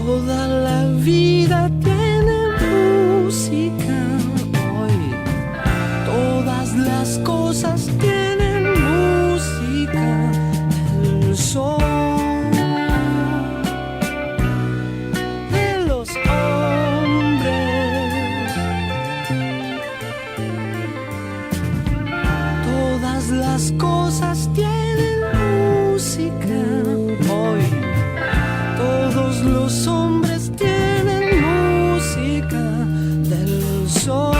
Toda la vida tiene música hoy. Todas las cosas tienen música. El sol de los hombres. Todas las cosas tienen música hoy. Todos los hombres tienen música del sol.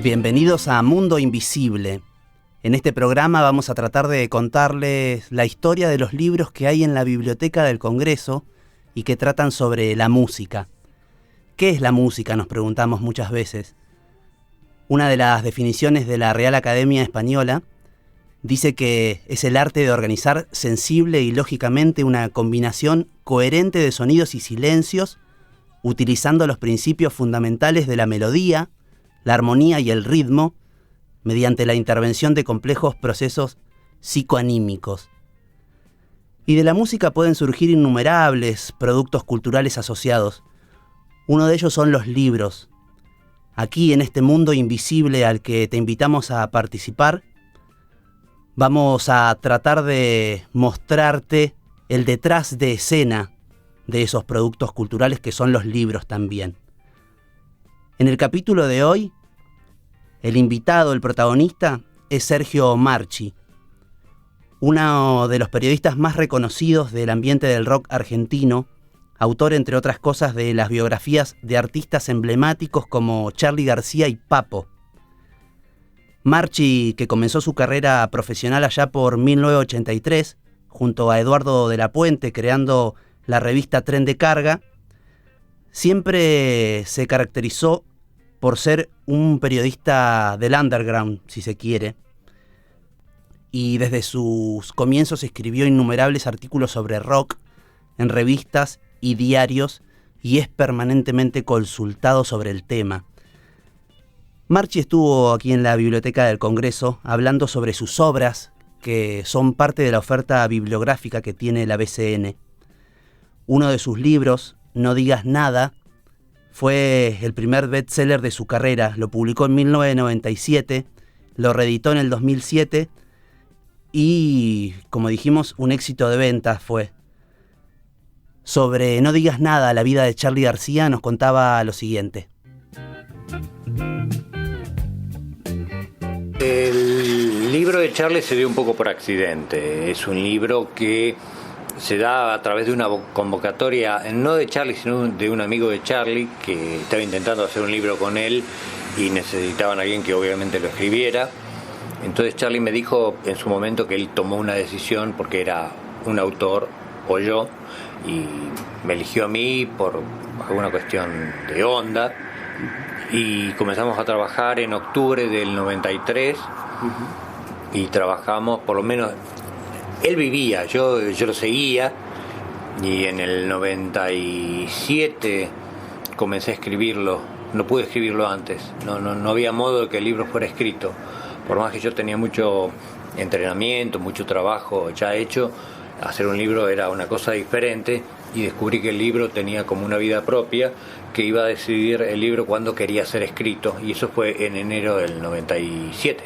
Bienvenidos a Mundo Invisible. En este programa vamos a tratar de contarles la historia de los libros que hay en la Biblioteca del Congreso y que tratan sobre la música. ¿Qué es la música?, nos preguntamos muchas veces. Una de las definiciones de la Real Academia Española dice que es el arte de organizar sensible y lógicamente una combinación coherente de sonidos y silencios, utilizando los principios fundamentales de la melodía, la armonía y el ritmo, mediante la intervención de complejos procesos psicoanímicos. Y de la música pueden surgir innumerables productos culturales asociados. Uno de ellos son los libros. Aquí, en este mundo invisible al que te invitamos a participar, vamos a tratar de mostrarte el detrás de escena de esos productos culturales que son los libros también. En el capítulo de hoy, el invitado, el protagonista, es Sergio Marchi, uno de los periodistas más reconocidos del ambiente del rock argentino, autor, entre otras cosas, de las biografías de artistas emblemáticos como Charly García y Papo. Marchi, que comenzó su carrera profesional allá por 1983, junto a Eduardo de la Puente, creando la revista Tren de Carga, siempre se caracterizó por ser un periodista del underground, si se quiere, y desde sus comienzos escribió innumerables artículos sobre rock en revistas y diarios, y es permanentemente consultado sobre el tema. Marchi estuvo aquí en la Biblioteca del Congreso hablando sobre sus obras, que son parte de la oferta bibliográfica que tiene la BCN. Uno de sus libros, No digas nada, fue el primer bestseller de su carrera. Lo publicó en 1997, lo reeditó en el 2007 y, como dijimos, un éxito de ventas fue. Sobre No digas nada, la vida de Charly García, nos contaba lo siguiente. El libro de Charly se dio un poco por accidente. Es un libro que se da a través de una convocatoria, no de Charly, sino de un amigo de Charly que estaba intentando hacer un libro con él y necesitaban a alguien que obviamente lo escribiera. Entonces Charly me dijo en su momento que él tomó una decisión porque era un autor o yo, y me eligió a mí por alguna cuestión de onda. Y comenzamos a trabajar en octubre del 93 y trabajamos, por lo menos, él vivía, yo lo seguía, y en el 97 comencé a escribirlo. No pude escribirlo antes, no había modo de que el libro fuera escrito, por más que yo tenía mucho entrenamiento, mucho trabajo ya hecho. Hacer un libro era una cosa diferente, y descubrí que el libro tenía como una vida propia, que iba a decidir el libro cuándo quería ser escrito, y eso fue en enero del 97.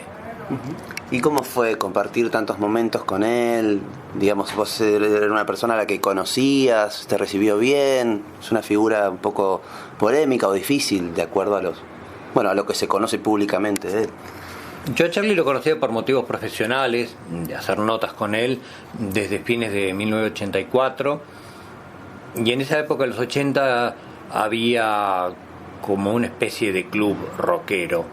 ¿Y cómo fue compartir tantos momentos con él? Digamos, vos eres una persona a la que conocías, te recibió bien, es una figura un poco polémica o difícil de acuerdo a lo que se conoce públicamente de él. Yo a Charly lo conocía por motivos profesionales, de hacer notas con él desde fines de 1984, y en esa época, en los 80, había como una especie de club rockero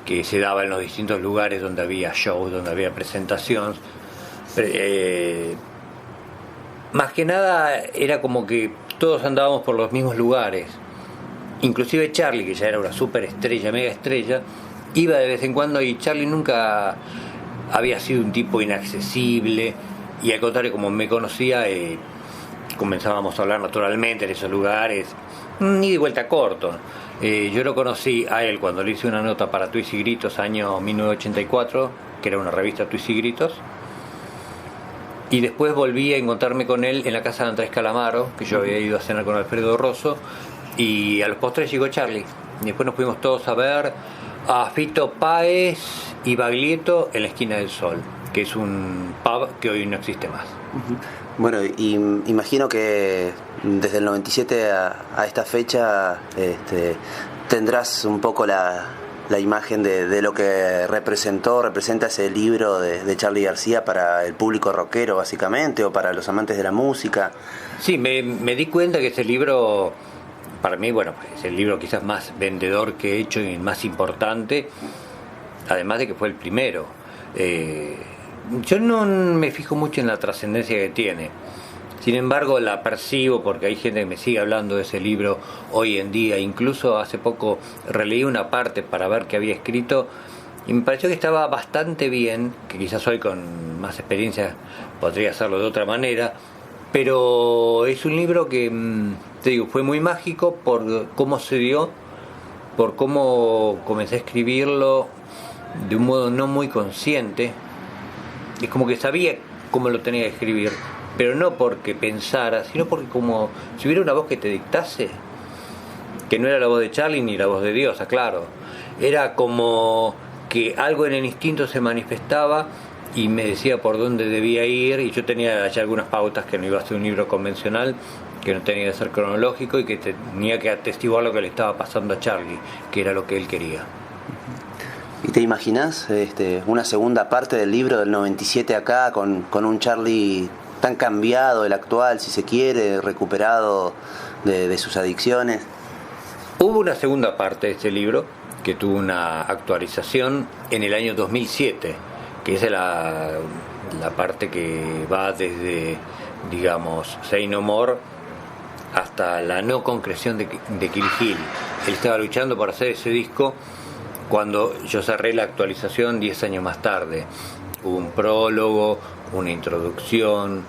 que se daba en los distintos lugares donde había shows, donde había presentaciones. Más que nada era como que todos andábamos por los mismos lugares. Inclusive Charly, que ya era una super estrella, mega estrella, iba de vez en cuando, y Charly nunca había sido un tipo inaccesible, y al contrario, como me conocía, comenzábamos a hablar naturalmente en esos lugares, ni de vuelta corto. Yo lo conocí a él cuando le hice una nota para Tuits y Gritos, año 1984, que era una revista Tuits y Gritos, Y después volví a encontrarme con él en la casa de Andrés Calamaro, que yo había ido a cenar con Alfredo Rosso, y a los postres llegó Charlie. Y después nos fuimos todos a ver a Fito Páez y Baglietto en la Esquina del Sol, que es un pub que hoy no existe más. Bueno, y imagino que desde el 97 a esta fecha tendrás un poco la imagen de lo que representa ese libro de Charly García para el público rockero, básicamente, o para los amantes de la música. Sí, me di cuenta que ese libro, para mí, bueno, es el libro quizás más vendedor que he hecho y más importante, además de que fue el primero. Yo no me fijo mucho en la trascendencia que tiene. Sin embargo, la percibo porque hay gente que me sigue hablando de ese libro hoy en día. Incluso hace poco releí una parte para ver qué había escrito y me pareció que estaba bastante bien, que quizás hoy con más experiencia podría hacerlo de otra manera, pero es un libro que, te digo, fue muy mágico por cómo se dio, por cómo comencé a escribirlo de un modo no muy consciente. Es como que sabía cómo lo tenía que escribir, pero no porque pensara, sino porque como si hubiera una voz que te dictase, que no era la voz de Charly ni la voz de Dios, claro. Era como que algo en el instinto se manifestaba y me decía por dónde debía ir, y yo tenía ya algunas pautas, que no iba a ser un libro convencional, que no tenía que ser cronológico y que tenía que atestiguar lo que le estaba pasando a Charly, que era lo que él quería. ¿Y te imaginas una segunda parte del libro del 97 acá con un Charly tan cambiado, el actual, si se quiere, recuperado de sus adicciones? Hubo una segunda parte de este libro que tuvo una actualización en el año 2007, que es la parte que va desde, digamos, Say No More hasta la no concreción de Kill Hill. Él estaba luchando por hacer ese disco cuando yo cerré la actualización 10 años más tarde. Hubo un prólogo, una introducción,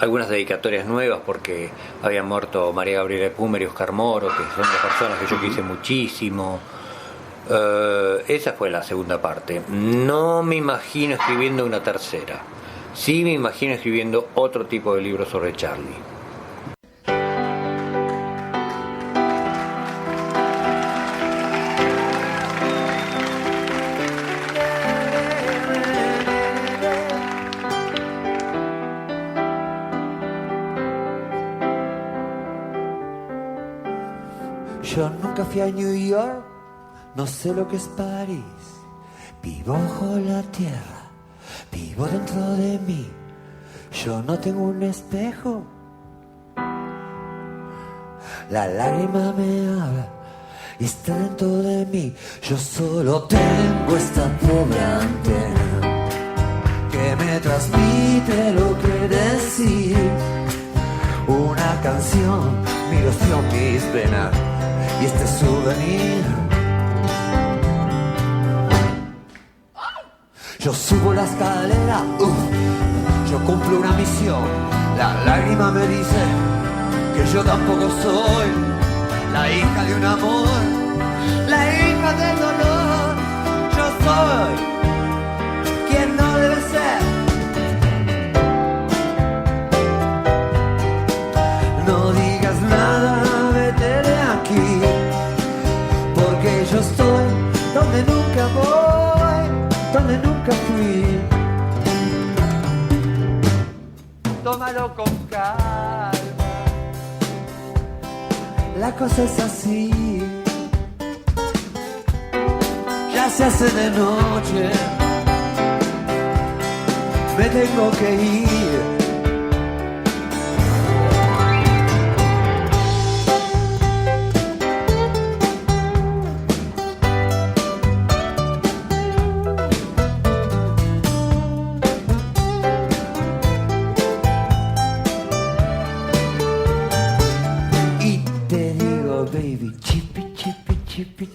algunas dedicatorias nuevas porque habían muerto María Gabriela Pumer y Oscar Moro, que son dos personas que yo quise muchísimo. Esa fue la segunda parte. No me imagino escribiendo una tercera. Sí me imagino escribiendo otro tipo de libro sobre Charly. Yo nunca fui a New York, no sé lo que es París. Vivo bajo la tierra, vivo dentro de mí. Yo no tengo un espejo, la lágrima me habla y está dentro de mí. Yo solo tengo esta pobre antena que me transmite lo que decir. Una canción, mi ilusión, mis venas y este souvenir. Yo subo la escalera, yo cumplo una misión. La lágrima me dice que yo tampoco soy la hija de un amor, la hija del dolor. Yo soy quien no debe ser. No digas nada, vete de aquí, porque yo estoy donde nunca voy, donde nunca fui. Tómalo con calma, la cosa es así. Ya se hace de noche, me tengo que ir.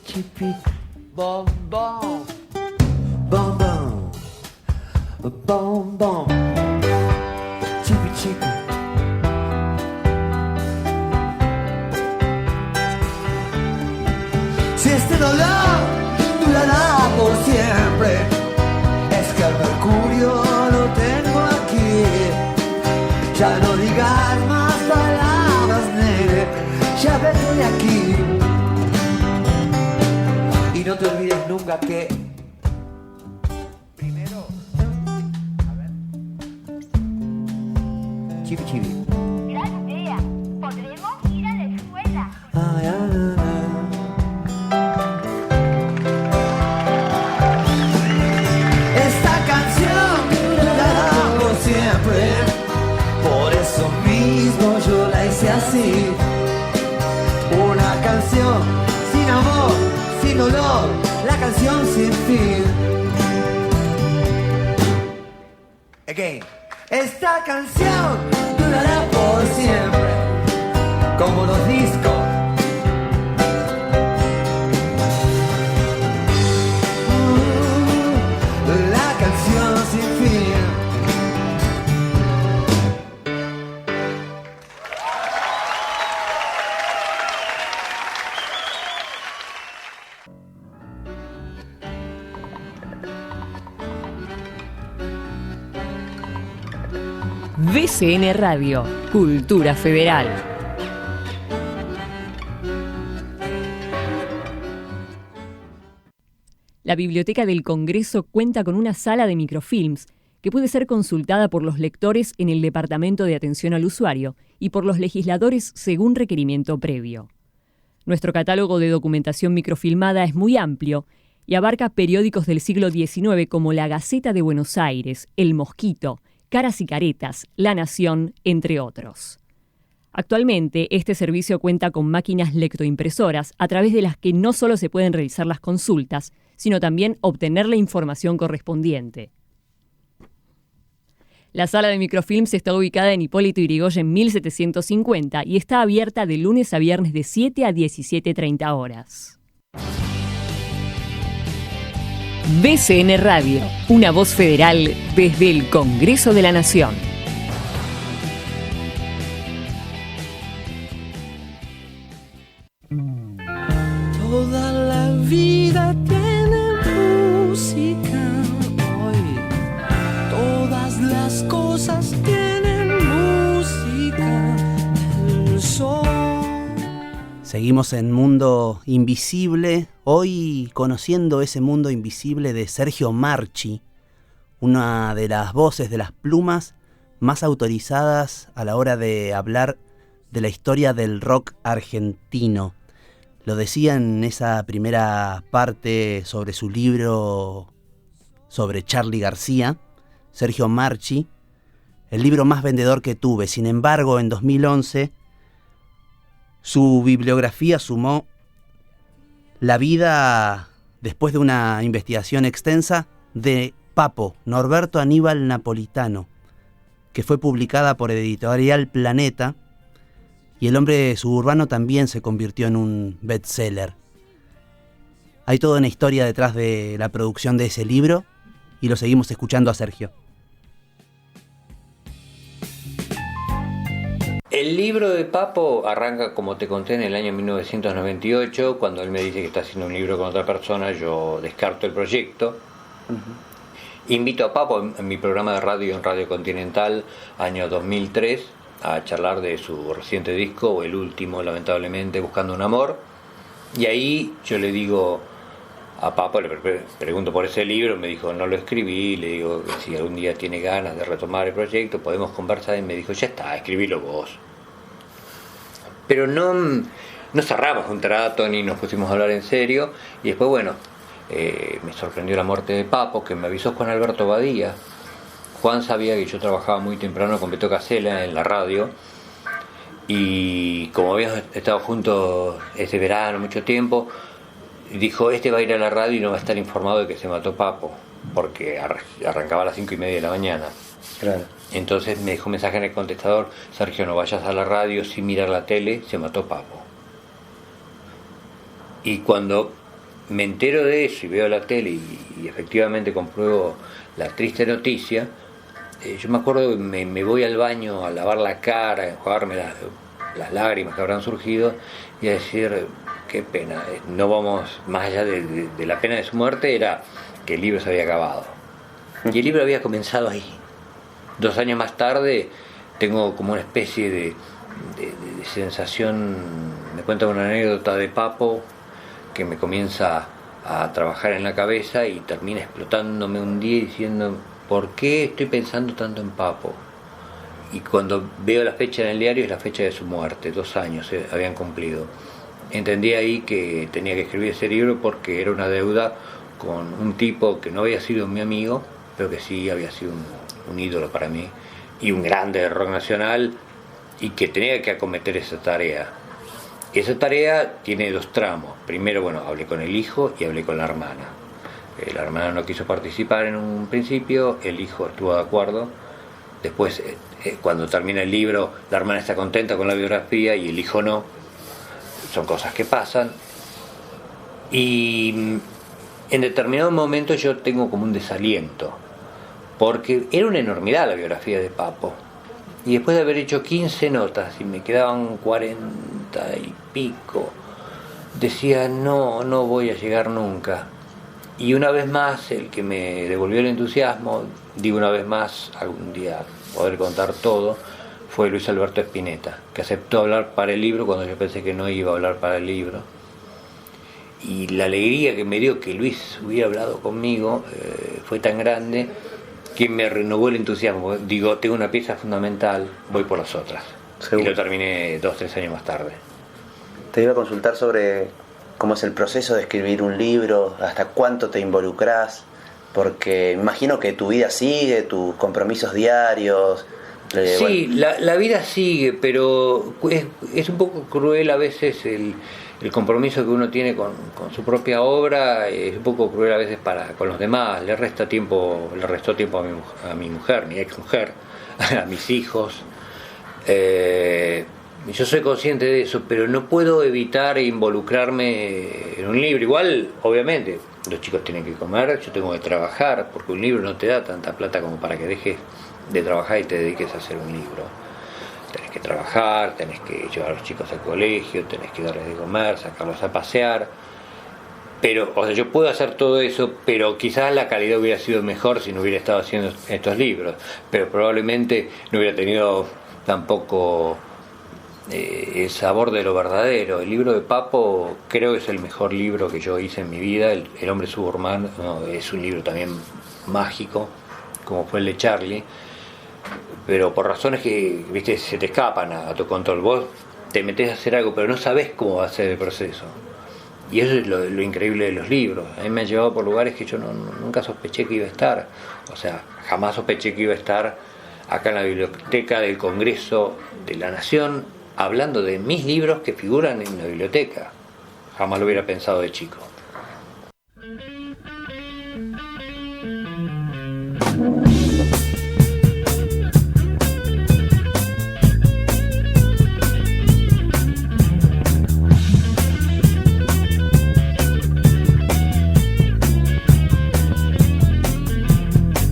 Chippy, bom bom, bom bom, bom bom, chippy chippy. Si este dolor durará por siempre, es que el mercurio lo tengo aquí. Ya no digas más palabras, nene, ya vete de aquí. Y no te olvides nunca que primero, a ver, chibi chibi. Gran idea. Podremos ir a la escuela. Ay, ay, ay, ay. Esta canción durará por siempre. Por eso mismo yo la hice así. Una canción sin amor, sin dolor, la canción sin fin. Again. Esta canción durará por siempre, como los discos. La canción sin fin. BCN Radio, Cultura Federal. La Biblioteca del Congreso cuenta con una sala de microfilms que puede ser consultada por los lectores en el Departamento de Atención al Usuario y por los legisladores según requerimiento previo. Nuestro catálogo de documentación microfilmada es muy amplio y abarca periódicos del siglo XIX como La Gaceta de Buenos Aires, El Mosquito, Caras y Caretas, La Nación, entre otros. Actualmente, este servicio cuenta con máquinas lectoimpresoras a través de las que no solo se pueden realizar las consultas, sino también obtener la información correspondiente. La sala de microfilms está ubicada en Hipólito Yrigoyen 1750 y está abierta de lunes a viernes de 7 a 17:30 horas. BCN Radio, una voz federal desde el Congreso de la Nación. Toda la vida tiene música hoy. Todas las cosas tienen música. El sol. Seguimos en Mundo Invisible, hoy conociendo ese mundo invisible de Sergio Marchi, una de las voces de las plumas más autorizadas a la hora de hablar de la historia del rock argentino. Lo decía en esa primera parte sobre su libro sobre Charly García, Sergio Marchi, el libro más vendedor que tuve. Sin embargo, en 2011, su bibliografía sumó la vida, después de una investigación extensa, de Papo, Norberto Aníbal Napolitano, que fue publicada por Editorial Planeta, y El hombre suburbano también se convirtió en un bestseller. Hay toda una historia detrás de la producción de ese libro, y lo seguimos escuchando a Sergio. El libro de Papo arranca, como te conté, en el año 1998, cuando él me dice que está haciendo un libro con otra persona. Yo descarto el proyecto. Invito a Papo en mi programa de radio, en Radio Continental, año 2003, a charlar de su reciente disco, o el último, lamentablemente, Buscando un Amor. Y ahí yo le digo a Papo, le pregunto por ese libro, me dijo, no lo escribí, le digo que si algún día tiene ganas de retomar el proyecto, podemos conversar, y me dijo, ya está, escribilo vos. Pero no cerramos un trato, ni nos pusimos a hablar en serio, y después, bueno, me sorprendió la muerte de Papo, que me avisó Juan Alberto Badía. Juan sabía que yo trabajaba muy temprano con Beto Casella en la radio, y como habíamos estado juntos ese verano mucho tiempo, dijo, este va a ir a la radio y no va a estar informado de que se mató Papo, porque arrancaba a las 5:30 de la mañana. Claro. Entonces me dejó un mensaje en el contestador, Sergio, no vayas a la radio sin mirar la tele, se mató Papo. Y cuando me entero de eso y veo la tele y efectivamente compruebo la triste noticia, yo me acuerdo que me voy al baño a lavar la cara, a enjuagarme las lágrimas que habrán surgido y a decir, qué pena. No vamos más allá de la pena de su muerte, era que el libro se había acabado. Y el libro había comenzado ahí. 2 años más tarde tengo como una especie de sensación. Me cuenta una anécdota de Papo que me comienza a trabajar en la cabeza y termina explotándome un día diciendo: ¿por qué estoy pensando tanto en Papo? Y cuando veo la fecha en el diario, es la fecha de su muerte, 2 años habían cumplido. Entendí ahí que tenía que escribir ese libro porque era una deuda con un tipo que no había sido mi amigo, pero que sí había sido un ídolo para mí y un grande de rock nacional, y que tenía que acometer esa tarea. Esa tarea tiene 2 tramos. Primero, bueno, hablé con el hijo y hablé con la hermana. La hermana no quiso participar en un principio, el hijo estuvo de acuerdo. Después, cuando termina el libro, la hermana está contenta con la biografía y el hijo no. Son cosas que pasan. Y en determinado momento yo tengo como un desaliento, porque era una enormidad la biografía de Papo. Y después de haber hecho 15 notas y me quedaban 40 y pico, decía: no voy a llegar nunca. Y una vez más, el que me devolvió el entusiasmo, digo una vez más, algún día poder contar todo, fue Luis Alberto Spinetta, que aceptó hablar para el libro cuando yo pensé que no iba a hablar para el libro. Y la alegría que me dio que Luis hubiera hablado conmigo fue tan grande que me renovó el entusiasmo. Digo, tengo una pieza fundamental, voy por las otras. Seguro. Y lo terminé 2-3 años más tarde. Te iba a consultar sobre cómo es el proceso de escribir un libro, hasta cuánto te involucrás, porque imagino que tu vida sigue, tus compromisos diarios. Sí, bueno. La vida sigue, pero es un poco cruel a veces el compromiso que uno tiene con su propia obra. Es un poco cruel a veces con los demás. Le restó tiempo a mi mujer, mi ex mujer, a mis hijos. Yo soy consciente de eso, pero no puedo evitar involucrarme en un libro. Igual, obviamente, los chicos tienen que comer, yo tengo que trabajar, porque un libro no te da tanta plata como para que dejes de trabajar y te dediques a hacer un libro. Tenés que trabajar, tenés que llevar a los chicos al colegio, tenés que darles de comer, sacarlos a pasear. Pero, o sea, yo puedo hacer todo eso, pero quizás la calidad hubiera sido mejor si no hubiera estado haciendo estos libros. Pero probablemente no hubiera tenido tampoco el sabor de lo verdadero. El libro de Papo creo que es el mejor libro que yo hice en mi vida. El hombre suburbano es un libro también mágico, como fue el de Charlie, pero por razones que, viste, se te escapan a tu control. Vos te metés a hacer algo, pero no sabés cómo va a ser el proceso. Y eso es lo increíble de los libros. A mí me han llevado por lugares que yo nunca sospeché que iba a estar. O sea, jamás sospeché que iba a estar acá en la biblioteca del Congreso de la Nación, hablando de mis libros que figuran en la biblioteca. Jamás lo hubiera pensado de chico.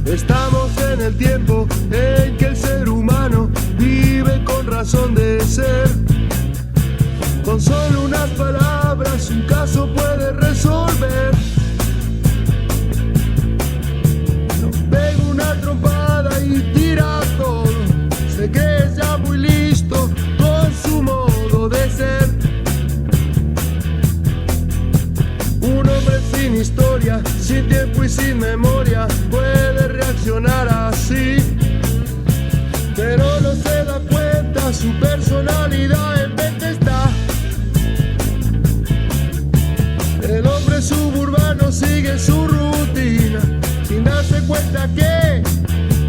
Estamos en el tiempo en que el ser humano vive con razón de ser. Con solo unas palabras un caso puede resolver. Nos pega una trompada y tira todo. Se cree ya muy listo con su modo de ser. Un hombre sin historia, sin tiempo y sin memoria puede reaccionar así, pero no se da cuenta, su personalidad en venta está. El hombre suburbano sigue su rutina sin darse cuenta que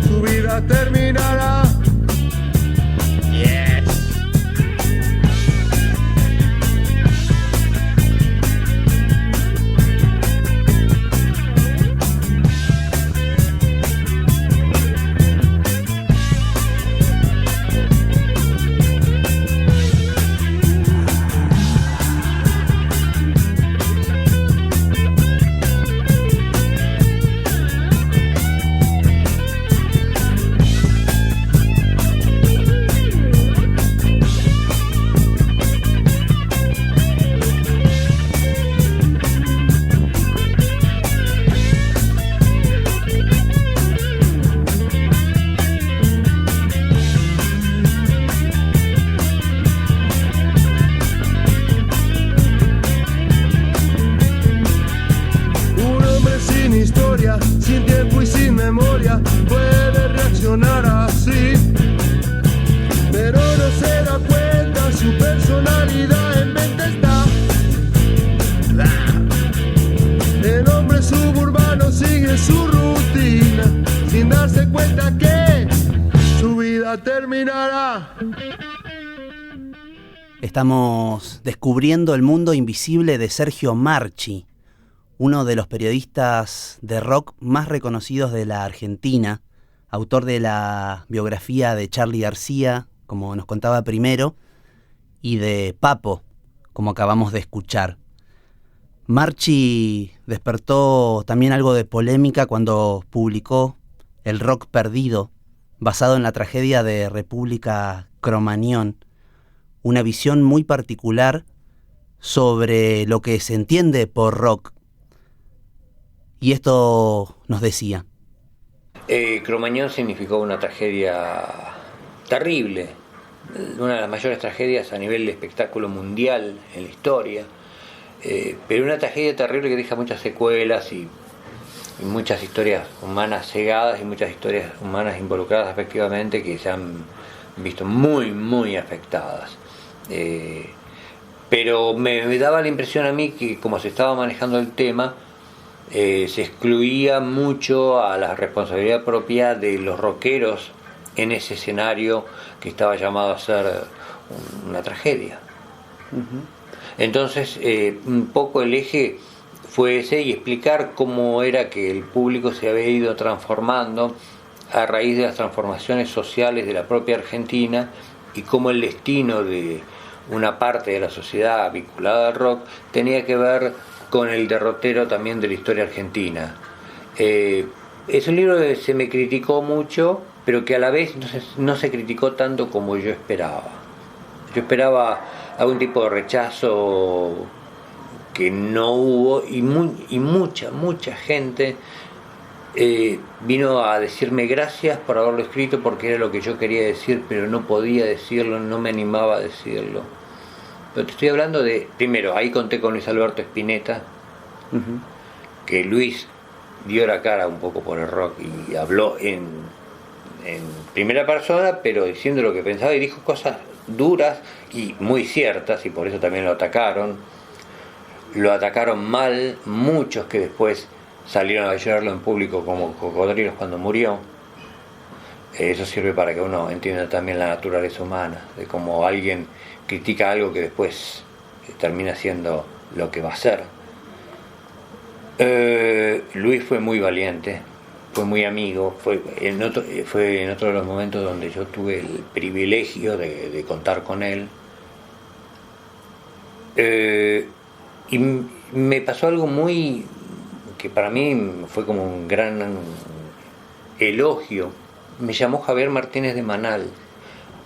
su vida terminará. memoria puede reaccionar así, pero no se da cuenta, su personalidad en mente está. El hombre suburbano sigue su rutina sin darse cuenta que su vida terminará. Estamos descubriendo el mundo invisible de Sergio Marchi, uno de los periodistas de rock más reconocidos de la Argentina, autor de la biografía de Charly García, como nos contaba primero, y de Papo, como acabamos de escuchar. Marchi despertó también algo de polémica cuando publicó El Rock Perdido, basado en la tragedia de República Cromañón, una visión muy particular sobre lo que se entiende por rock. Y esto nos decía. Cromañón significó una tragedia terrible, una de las mayores tragedias a nivel de espectáculo mundial en la historia, pero una tragedia terrible que deja muchas secuelas y muchas historias humanas cegadas y muchas historias humanas involucradas afectivamente que se han visto muy, muy afectadas. Pero me daba la impresión a mí que como se estaba manejando el tema, se excluía mucho a la responsabilidad propia de los rockeros en ese escenario que estaba llamado a ser una tragedia. Entonces, un poco el eje fue ese, y explicar cómo era que el público se había ido transformando a raíz de las transformaciones sociales de la propia Argentina, y cómo el destino de una parte de la sociedad vinculada al rock tenía que ver con el derrotero también de la historia argentina. Es un libro que se me criticó mucho, pero que a la vez no se criticó tanto como yo esperaba. Yo esperaba algún tipo de rechazo que no hubo, y mucha gente vino a decirme gracias por haberlo escrito, porque era lo que yo quería decir, pero no podía decirlo, no me animaba a decirlo. Pero te estoy hablando de, primero, ahí conté con Luis Alberto Spinetta, que Luis dio la cara un poco por el rock y habló en primera persona, pero diciendo lo que pensaba, y dijo cosas duras y muy ciertas, y por eso también lo atacaron mal muchos que después salieron a llorarlo en público como cocodrilos cuando murió. Eso sirve para que uno entienda también la naturaleza humana, de cómo alguien critica algo que después termina siendo lo que va a ser. Luis fue muy valiente, fue muy amigo, fue en otro de los momentos donde yo tuve el privilegio de contar con él. Y me pasó algo muy que para mí fue como un gran elogio. Me llamó Javier Martínez de Manal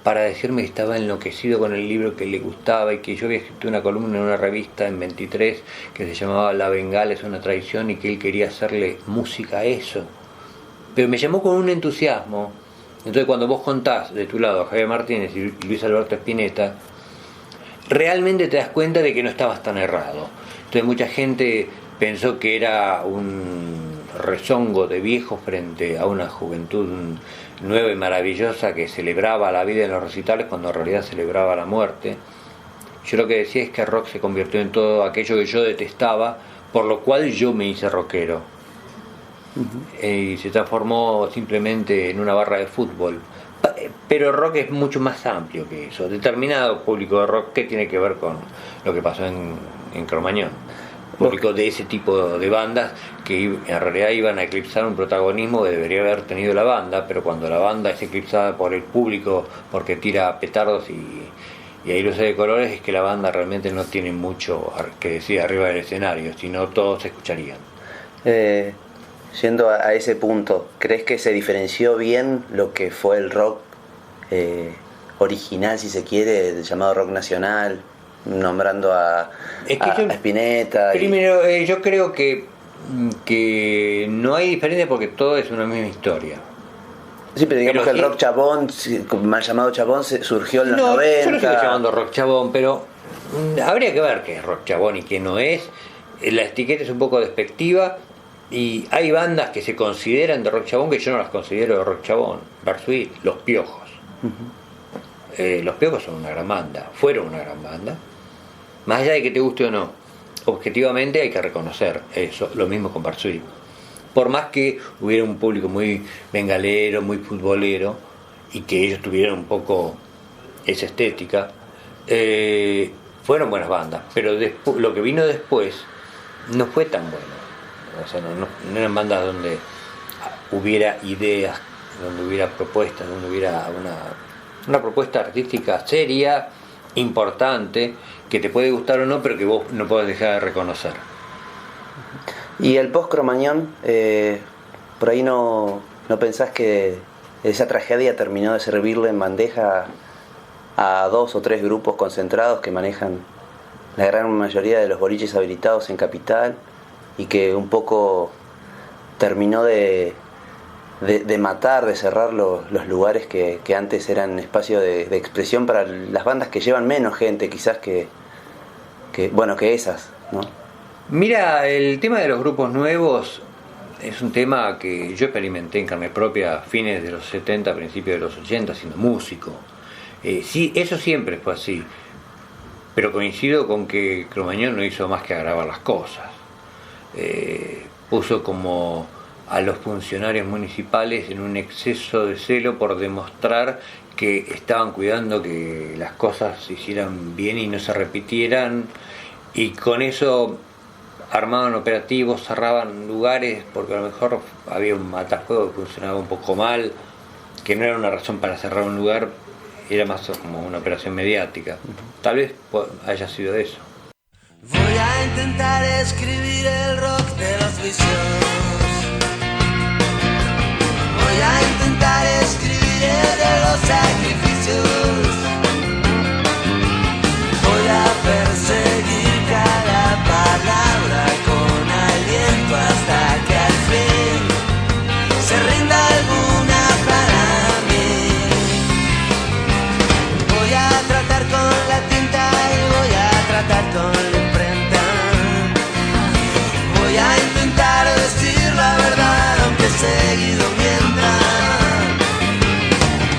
para decirme que estaba enloquecido con el libro, que le gustaba, y que yo había escrito una columna en una revista en 23 que se llamaba La Bengala es una traición, y que él quería hacerle música a eso. Pero me llamó con un entusiasmo. Entonces, cuando vos contás de tu lado a Javier Martínez y Luis Alberto Spinetta, realmente te das cuenta de que no estabas tan errado. Entonces mucha gente pensó que era un rezongo de viejo frente a una juventud nueva y maravillosa que celebraba la vida en los recitales, cuando en realidad celebraba la muerte. Yo lo que decía es que el rock se convirtió en todo aquello que yo detestaba, por lo cual yo me hice rockero. Y se transformó simplemente en una barra de fútbol. Pero el rock es mucho más amplio que eso. Determinado público de rock que tiene que ver con lo que pasó en Cromañón. Público de ese tipo de bandas que en realidad iban a eclipsar un protagonismo que debería haber tenido la banda, pero cuando la banda es eclipsada por el público porque tira petardos y hay luces de colores, es que la banda realmente no tiene mucho que decir arriba del escenario, sino todos se escucharían. Yendo a ese punto, ¿crees que se diferenció bien lo que fue el rock original, si se quiere, el llamado rock nacional, nombrando a Spinetta? Primero, yo creo que no hay diferencia porque todo es una misma historia. Sí, pero digamos que el rock chabón, mal llamado chabón, surgió en los 90. Yo lo sigo llamando rock chabón, pero habría que ver qué es rock chabón y qué no es. La etiqueta es un poco despectiva, Y hay bandas que se consideran de rock chabón que yo no las considero de rock chabón. Bersuit, Los Piojos. Los Piojos son una gran banda, fueron una gran banda. Más allá de que te guste o no, objetivamente hay que reconocer eso. Lo mismo con Bersuit. Por más que hubiera un público muy bengalero, muy futbolero, y que ellos tuvieran un poco esa estética, fueron buenas bandas. Pero lo que vino después no fue tan bueno. O sea, no eran bandas donde hubiera ideas, donde hubiera propuestas, donde hubiera una propuesta artística seria, importante, que te puede gustar o no, pero que vos no podés dejar de reconocer. Y el post-Cromañón, por ahí no pensás que esa tragedia terminó de servirle en bandeja a 2 o 3 grupos concentrados que manejan la gran mayoría de los boliches habilitados en Capital, y que un poco terminó de matar, de cerrar los lugares que antes eran espacio de expresión para las bandas que llevan menos gente quizás que esas, ¿no? Mira, el tema de los grupos nuevos es un tema que yo experimenté en carne propia a fines de los 70, principios de los 80, siendo músico. Sí, eso siempre fue así, pero coincido con que Cromañón no hizo más que agravar las cosas. Puso como a los funcionarios municipales en un exceso de celo por demostrar que estaban cuidando que las cosas se hicieran bien y no se repitieran, y con eso armaban operativos, cerraban lugares porque a lo mejor había un matafuego que funcionaba un poco mal, que no era una razón para cerrar un lugar, era más como una operación mediática. Tal vez haya sido eso. Voy a intentar escribir el rock de los vicios. Voy a intentar escribir el de los sacrificios. Voy a perseguir cada palabra con aliento hasta que al fin se rinda alguna para mí. Voy a tratar con la tinta y voy a tratar con la imprenta. Voy a intentar decir la verdad aunque seguido mienta.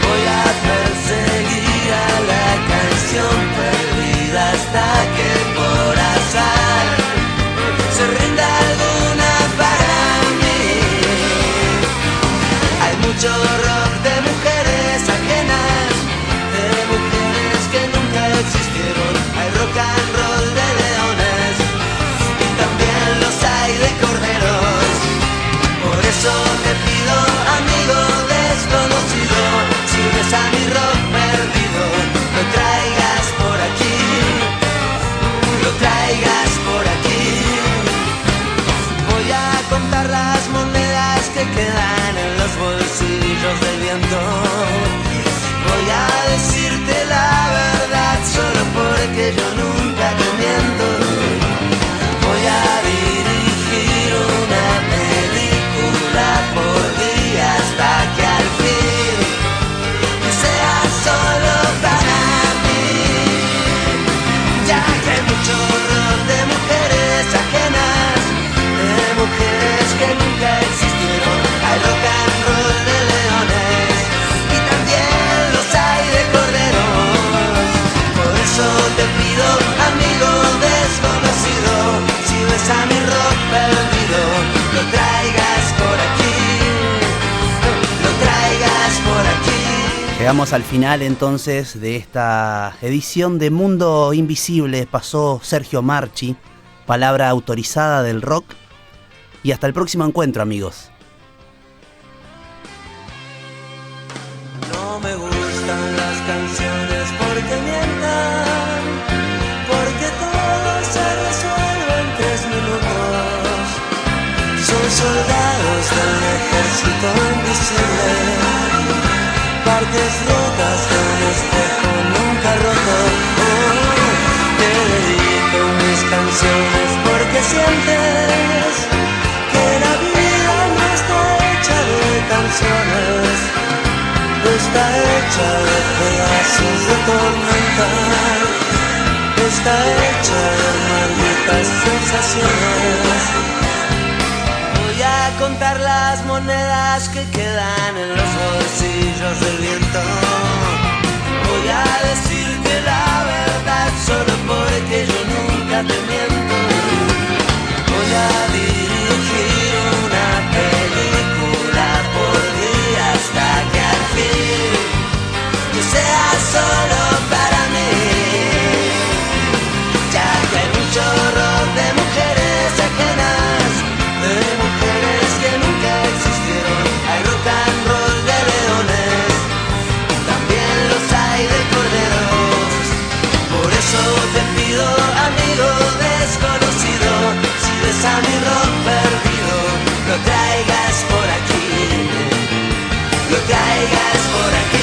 Voy a perseguir a la canción perdida hasta que por azar se rinda alguna para mí. Hay mucho rock de mujeres ajenas, de mujeres que nunca existieron. Hay rock and roll de leones y también los hay de corderos. Por eso te pido, amigo desconocido, si ves a mi rock perdido, lo traigas por aquí, lo traigas por aquí. Voy a contar las monedas que quedan en los bolsillos del viento. Voy a decirte la verdad solo porque yo nunca te miento. Voy a dirigir una película por día hasta que al fin sea solo para mí. Ya que hay mucho rock de mujeres ajenas, de mujeres que nunca existieron. Hay rock and roll de leones y también los hay de corderos. Por eso te pido, amigo desconocido, si ves a mi rock perdido, lo traigas por aquí, lo traigas por aquí. Llegamos al final entonces de esta edición de Mundo Invisible. Pasó Sergio Marchi, palabra autorizada del rock. Y hasta el próximo encuentro, amigos. No me gustan las canciones porque mientan, porque todo se resuelve en 3 minutos. Son soldados del ejército invisible, partes rotas de un espejo nunca roto. Te dedico mis canciones porque sientes que la vida no está hecha de canciones, está hecha de pedazos de tormenta, está hecha de malditas sensaciones. Voy a contar las monedas que quedan en los bolsillos del viento. Voy a decir que la verdad solo porque yo nunca te miento. Voy a dirigir una película por día hasta que al fin yo sea solo para mí. Ya que hay un chorro de mujeres ajenas, de mujeres que nunca existieron. Hay rock and roll de leones, también los hay de corderos. Por eso te pido, amigo desconocido, si ves a mi rock perdido, lo traigas por aquí, lo traigas por aquí.